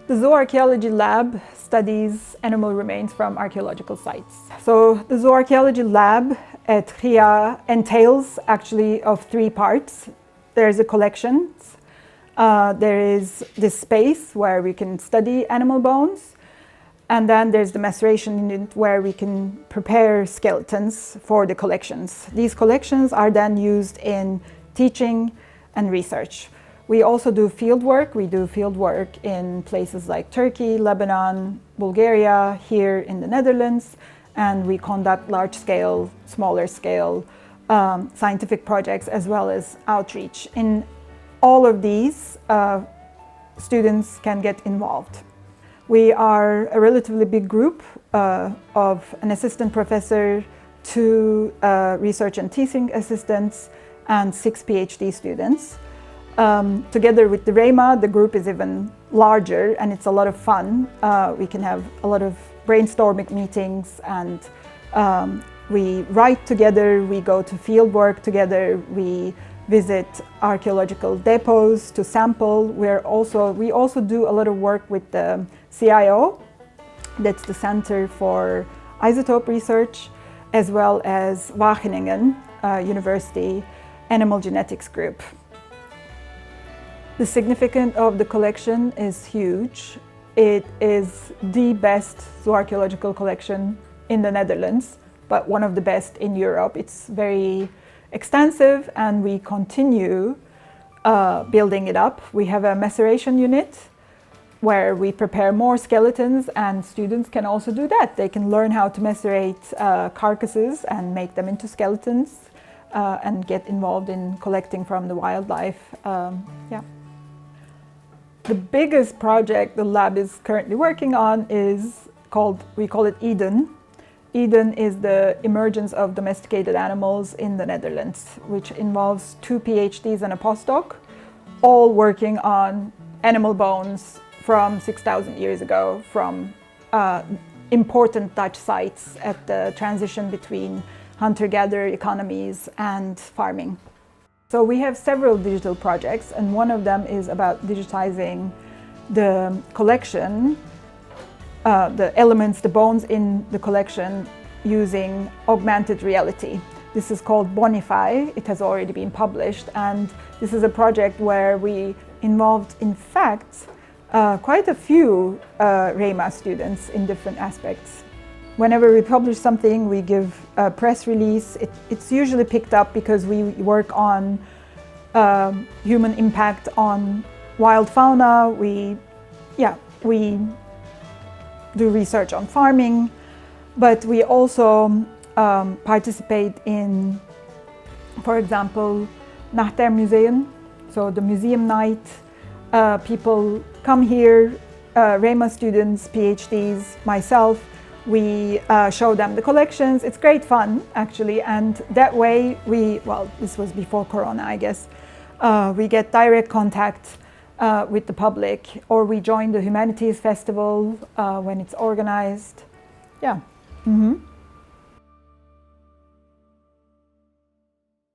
The Zooarchaeology Lab studies animal remains from archaeological sites. So the Zooarchaeology Lab at RIA entails actually of three parts. There's a collection, there is this space where we can study animal bones, and then there's the maceration unit where we can prepare skeletons for the collections. These collections are then used in teaching and research. We also do field work. We do field work in places like Turkey, Lebanon, Bulgaria, here in the Netherlands, and we conduct large-scale, smaller-scale scientific projects as well as outreach. In all of these, students can get involved. We are a relatively big group of an assistant professor, 2 research and teaching assistants, and 6 PhD students. Together with the REMA, the group is even larger and it's a lot of fun. We can have a lot of brainstorming meetings and we write together, we go to field work together, we visit archaeological depots to sample. We also do a lot of work with the CIO, that's the Center for Isotope Research, as well as Wageningen University Animal Genetics Group. The significance of the collection is huge. It is the best zooarchaeological collection in the Netherlands, but one of the best in Europe. It's very extensive and we continue building it up. We have a maceration unit where we prepare more skeletons, and students can also do that. They can learn how to macerate carcasses and make them into skeletons and get involved in collecting from the wildlife. The biggest project the lab is currently working on is we call it Eden. Eden is the emergence of domesticated animals in the Netherlands, which involves 2 PhDs and a postdoc, all working on animal bones from 6,000 years ago, from important Dutch sites at the transition between hunter-gatherer economies and farming. So we have several digital projects, and one of them is about digitizing the collection, the elements, the bones in the collection using augmented reality. This is called Bonify. It has already been published, and this is a project where we involved, in fact, quite a few REMA students in different aspects. Whenever we publish something, we give a press release. It's usually picked up because we work on human impact on wild fauna. We do research on farming, but we also participate in, for example, Nachtmuseum, so the museum night. People come here, REMA students, PhDs, myself. We show them the collections. It's great fun, actually, and that way this was before Corona, I guess, we get direct contact with the public, or we join the Humanities Festival when it's organized. Yeah. Mm-hmm.